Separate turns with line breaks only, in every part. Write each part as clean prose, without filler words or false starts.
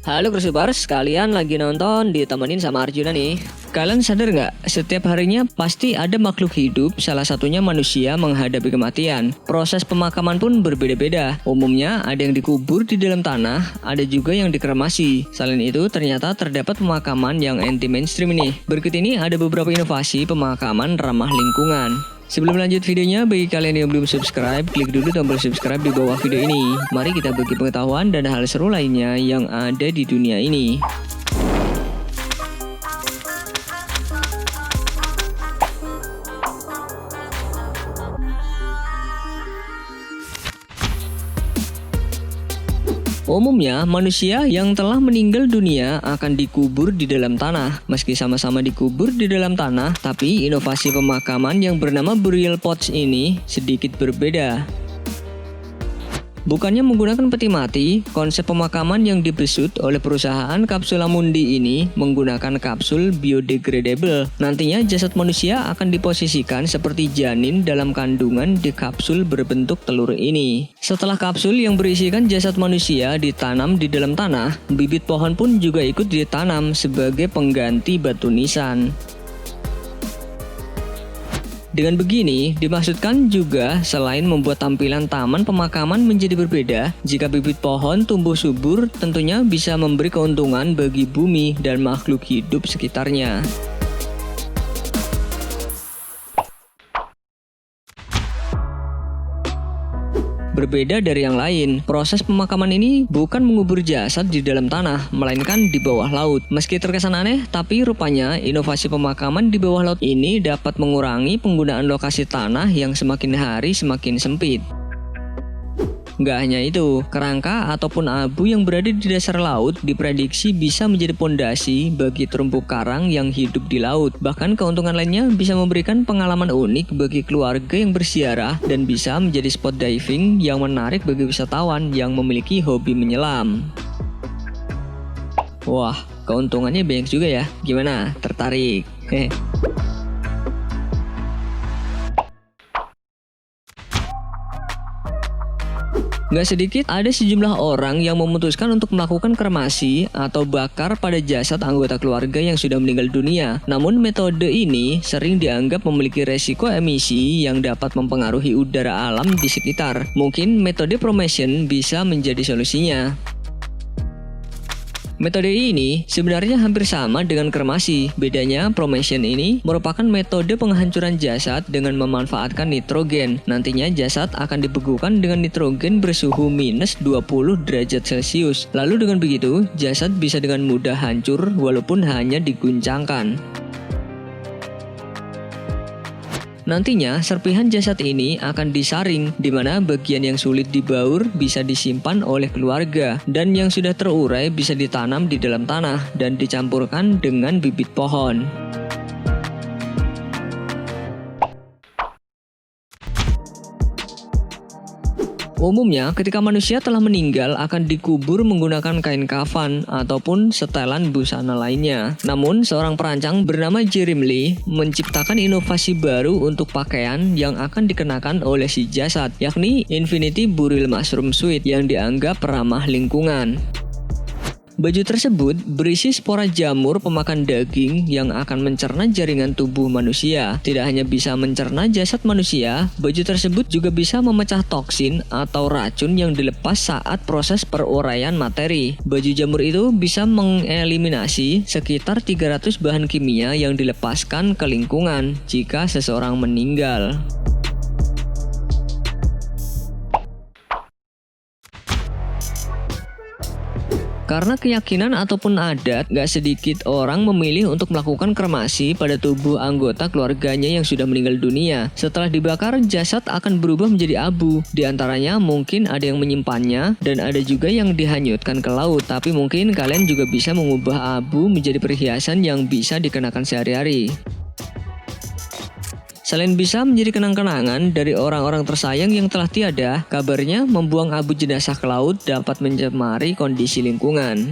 Halo Cruisers, kalian lagi nonton ditemenin sama Arjuna nih. Kalian sadar nggak? Setiap harinya pasti ada makhluk hidup, salah satunya manusia menghadapi kematian. Proses pemakaman pun berbeda-beda. Umumnya ada yang dikubur di dalam tanah, ada juga yang dikremasi. Selain itu, ternyata terdapat pemakaman yang anti mainstream nih. Berikut ini ada beberapa inovasi pemakaman ramah lingkungan. Sebelum lanjut videonya, bagi kalian yang belum subscribe, klik dulu tombol subscribe di bawah video ini. Mari kita bagi pengetahuan dan hal seru lainnya yang ada di dunia ini. Umumnya, manusia yang telah meninggal dunia akan dikubur di dalam tanah. Meski sama-sama dikubur di dalam tanah, tapi inovasi pemakaman yang bernama burial plots ini sedikit berbeda. Bukannya menggunakan peti mati, konsep pemakaman yang dibesut oleh perusahaan Capsula Mundi ini menggunakan kapsul biodegradable. Nantinya jasad manusia akan diposisikan seperti janin dalam kandungan di kapsul berbentuk telur ini. Setelah kapsul yang berisikan jasad manusia ditanam di dalam tanah, bibit pohon pun juga ikut ditanam sebagai pengganti batu nisan. Dengan begini, dimaksudkan juga selain membuat tampilan taman pemakaman menjadi berbeda, jika bibit pohon tumbuh subur tentunya bisa memberi keuntungan bagi bumi dan makhluk hidup sekitarnya. Berbeda dari yang lain, proses pemakaman ini bukan mengubur jasad di dalam tanah, melainkan di bawah laut. Meski terkesan aneh, tapi rupanya inovasi pemakaman di bawah laut ini dapat mengurangi penggunaan lokasi tanah yang semakin hari semakin sempit. Nggak hanya itu, kerangka ataupun abu yang berada di dasar laut diprediksi bisa menjadi pondasi bagi terumbu karang yang hidup di laut. Bahkan keuntungan lainnya bisa memberikan pengalaman unik bagi keluarga yang berziarah dan bisa menjadi spot diving yang menarik bagi wisatawan yang memiliki hobi menyelam. Wah, keuntungannya banyak juga ya. Gimana? Tertarik? Nggak sedikit ada sejumlah orang yang memutuskan untuk melakukan kremasi atau bakar pada jasad anggota keluarga yang sudah meninggal dunia. Namun metode ini sering dianggap memiliki resiko emisi yang dapat mempengaruhi udara alam di sekitar. Mungkin metode cremation bisa menjadi solusinya. Metode ini sebenarnya hampir sama dengan kremasi. Bedanya, cremation ini merupakan metode penghancuran jasad dengan memanfaatkan nitrogen. Nantinya jasad akan dibekukan dengan nitrogen bersuhu minus 20 derajat Celcius. Lalu dengan begitu, jasad bisa dengan mudah hancur walaupun hanya diguncangkan. Nantinya, serpihan jasad ini akan disaring, di mana bagian yang sulit dibaur bisa disimpan oleh keluarga, dan yang sudah terurai bisa ditanam di dalam tanah dan dicampurkan dengan bibit pohon. Umumnya, ketika manusia telah meninggal akan dikubur menggunakan kain kafan ataupun setelan busana lainnya. Namun, seorang perancang bernama Jeremy Lee menciptakan inovasi baru untuk pakaian yang akan dikenakan oleh si jasad, yakni Infinity Burial Mushroom Suit yang dianggap ramah lingkungan. Baju tersebut berisi spora jamur pemakan daging yang akan mencerna jaringan tubuh manusia. Tidak hanya bisa mencerna jasad manusia, baju tersebut juga bisa memecah toksin atau racun yang dilepas saat proses peruraian materi. Baju jamur itu bisa mengeliminasi sekitar 300 bahan kimia yang dilepaskan ke lingkungan jika seseorang meninggal. Karena keyakinan ataupun adat, gak sedikit orang memilih untuk melakukan kremasi pada tubuh anggota keluarganya yang sudah meninggal dunia. Setelah dibakar, jasad akan berubah menjadi abu. Di antaranya mungkin ada yang menyimpannya dan ada juga yang dihanyutkan ke laut. Tapi mungkin kalian juga bisa mengubah abu menjadi perhiasan yang bisa dikenakan sehari-hari. Selain bisa menjadi kenang-kenangan dari orang-orang tersayang yang telah tiada, kabarnya membuang abu jenazah ke laut dapat mencemari kondisi lingkungan.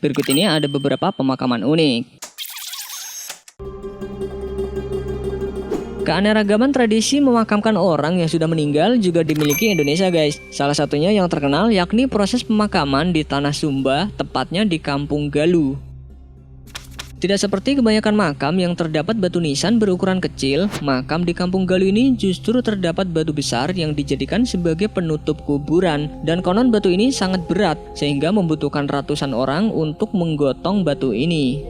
Berikut ini ada beberapa pemakaman unik. Keanekaragaman tradisi memakamkan orang yang sudah meninggal juga dimiliki Indonesia guys. Salah satunya yang terkenal yakni proses pemakaman di Tanah Sumba, tepatnya di Kampung Galuh. Tidak seperti kebanyakan makam yang terdapat batu nisan berukuran kecil, makam di Kampung Galuh ini justru terdapat batu besar yang dijadikan sebagai penutup kuburan. Dan konon batu ini sangat berat, sehingga membutuhkan ratusan orang untuk menggotong batu ini.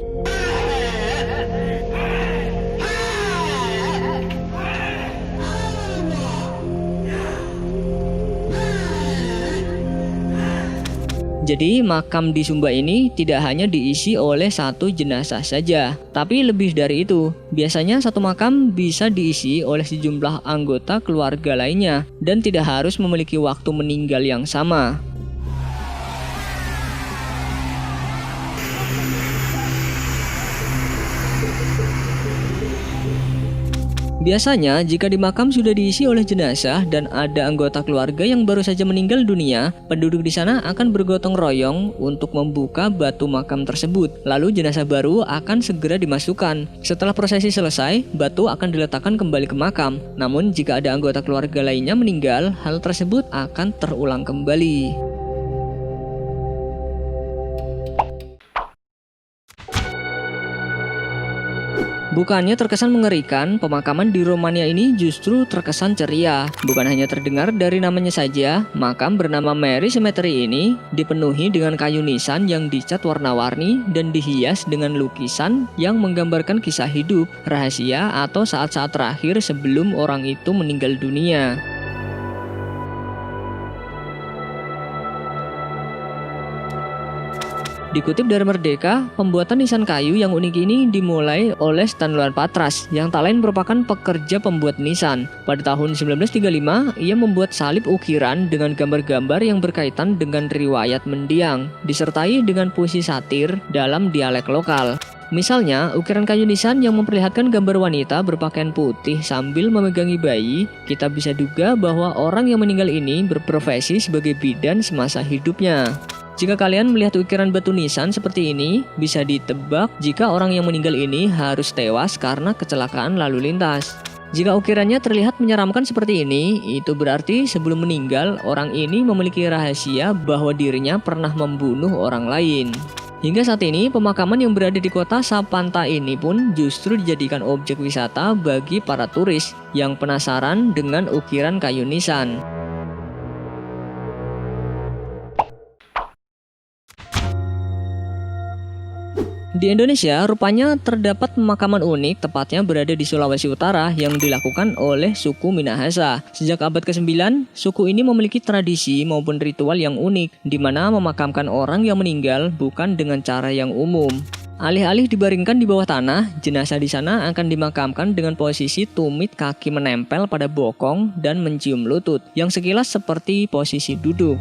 Jadi makam di Sumba ini tidak hanya diisi oleh satu jenazah saja, tapi lebih dari itu. Biasanya satu makam bisa diisi oleh sejumlah anggota keluarga lainnya dan tidak harus memiliki waktu meninggal yang sama. Biasanya, jika di makam sudah diisi oleh jenazah dan ada anggota keluarga yang baru saja meninggal dunia, penduduk di sana akan bergotong royong untuk membuka batu makam tersebut. Lalu jenazah baru akan segera dimasukkan. Setelah prosesi selesai, batu akan diletakkan kembali ke makam. Namun, jika ada anggota keluarga lainnya meninggal, hal tersebut akan terulang kembali. Bukannya terkesan mengerikan, pemakaman di Romania ini justru terkesan ceria. Bukan hanya terdengar dari namanya saja, makam bernama Mary Cemetery ini dipenuhi dengan kayu nisan yang dicat warna-warni dan dihias dengan lukisan yang menggambarkan kisah hidup, rahasia, atau saat-saat terakhir sebelum orang itu meninggal dunia. Dikutip dari Merdeka, pembuatan nisan kayu yang unik ini dimulai oleh Stanulan Patras yang tak lain merupakan pekerja pembuat nisan. Pada tahun 1935, ia membuat salib ukiran dengan gambar-gambar yang berkaitan dengan riwayat mendiang, disertai dengan puisi satir dalam dialek lokal. Misalnya, ukiran kayu nisan yang memperlihatkan gambar wanita berpakaian putih sambil memegangi bayi, kita bisa duga bahwa orang yang meninggal ini berprofesi sebagai bidan semasa hidupnya. Jika kalian melihat ukiran batu nisan seperti ini, bisa ditebak jika orang yang meninggal ini harus tewas karena kecelakaan lalu lintas. Jika ukirannya terlihat menyeramkan seperti ini, itu berarti sebelum meninggal, orang ini memiliki rahasia bahwa dirinya pernah membunuh orang lain. Hingga saat ini, pemakaman yang berada di kota Sapanta ini pun justru dijadikan objek wisata bagi para turis yang penasaran dengan ukiran kayu nisan. Di Indonesia, rupanya terdapat pemakaman unik tepatnya berada di Sulawesi Utara yang dilakukan oleh suku Minahasa. Sejak abad ke-9, suku ini memiliki tradisi maupun ritual yang unik, di mana memakamkan orang yang meninggal bukan dengan cara yang umum. Alih-alih dibaringkan di bawah tanah, jenazah di sana akan dimakamkan dengan posisi tumit kaki menempel pada bokong dan mencium lutut, yang sekilas seperti posisi duduk.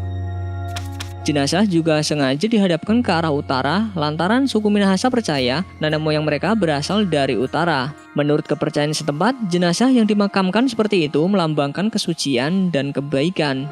Jenazah juga sengaja dihadapkan ke arah utara lantaran suku Minahasa percaya nenek moyang mereka berasal dari utara. Menurut kepercayaan setempat, jenazah yang dimakamkan seperti itu melambangkan kesucian dan kebaikan.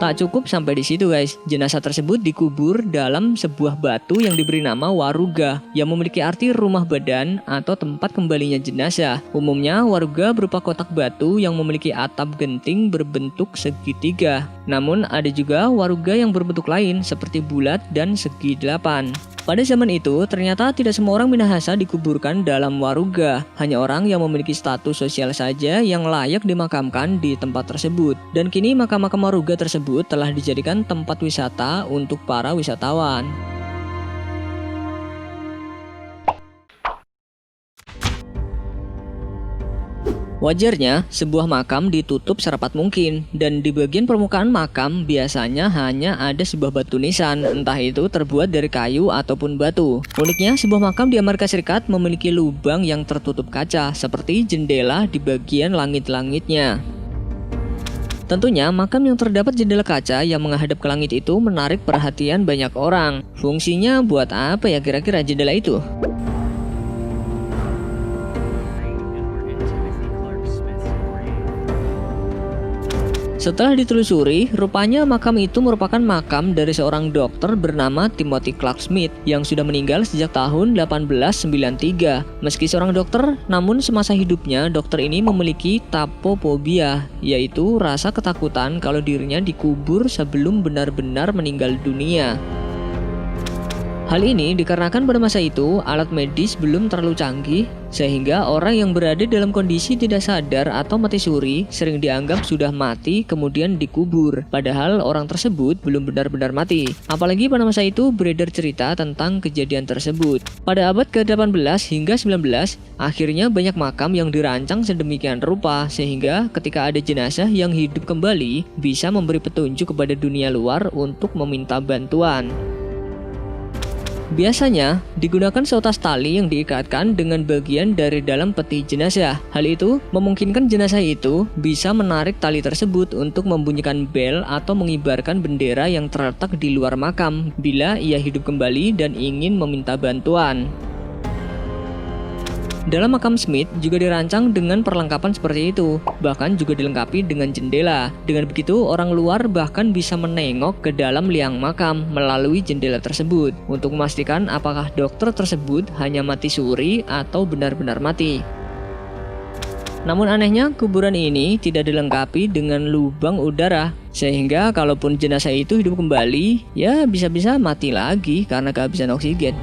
Tak cukup sampai di situ guys, jenazah tersebut dikubur dalam sebuah batu yang diberi nama waruga yang memiliki arti rumah badan atau tempat kembalinya jenazah. Umumnya waruga berupa kotak batu yang memiliki atap genting berbentuk segitiga. Namun ada juga waruga yang berbentuk lain seperti bulat dan segi delapan. Pada zaman itu, ternyata tidak semua orang Minahasa dikuburkan dalam waruga. Hanya orang yang memiliki status sosial saja yang layak dimakamkan di tempat tersebut. Dan kini makam-makam waruga tersebut telah dijadikan tempat wisata untuk para wisatawan. Wajarnya, sebuah makam ditutup serapat mungkin, dan di bagian permukaan makam biasanya hanya ada sebuah batu nisan, entah itu terbuat dari kayu ataupun batu. Uniknya, sebuah makam di Amerika Serikat memiliki lubang yang tertutup kaca, seperti jendela di bagian langit-langitnya. Tentunya, makam yang terdapat jendela kaca yang menghadap ke langit itu menarik perhatian banyak orang. Fungsinya buat apa ya kira-kira jendela itu? Setelah ditelusuri, rupanya makam itu merupakan makam dari seorang dokter bernama Timothy Clark Smith yang sudah meninggal sejak tahun 1893. Meski seorang dokter, namun semasa hidupnya dokter ini memiliki tapophobia, yaitu rasa ketakutan kalau dirinya dikubur sebelum benar-benar meninggal dunia. Hal ini dikarenakan pada masa itu alat medis belum terlalu canggih, sehingga orang yang berada dalam kondisi tidak sadar atau mati suri sering dianggap sudah mati kemudian dikubur, padahal orang tersebut belum benar-benar mati. Apalagi pada masa itu beredar cerita tentang kejadian tersebut. Pada abad ke-18 hingga 19, akhirnya banyak makam yang dirancang sedemikian rupa sehingga ketika ada jenazah yang hidup kembali bisa memberi petunjuk kepada dunia luar untuk meminta bantuan. Biasanya digunakan seutas tali yang diikatkan dengan bagian dari dalam peti jenazah. Hal itu memungkinkan jenazah itu bisa menarik tali tersebut untuk membunyikan bel atau mengibarkan bendera yang terletak di luar makam bila ia hidup kembali dan ingin meminta bantuan. Dalam makam Smith juga dirancang dengan perlengkapan seperti itu, bahkan juga dilengkapi dengan jendela. Dengan begitu, orang luar bahkan bisa menengok ke dalam liang makam melalui jendela tersebut untuk memastikan apakah dokter tersebut hanya mati suri atau benar-benar mati. Namun anehnya, kuburan ini tidak dilengkapi dengan lubang udara, sehingga kalaupun jenazah itu hidup kembali, ya bisa-bisa mati lagi karena kehabisan oksigen.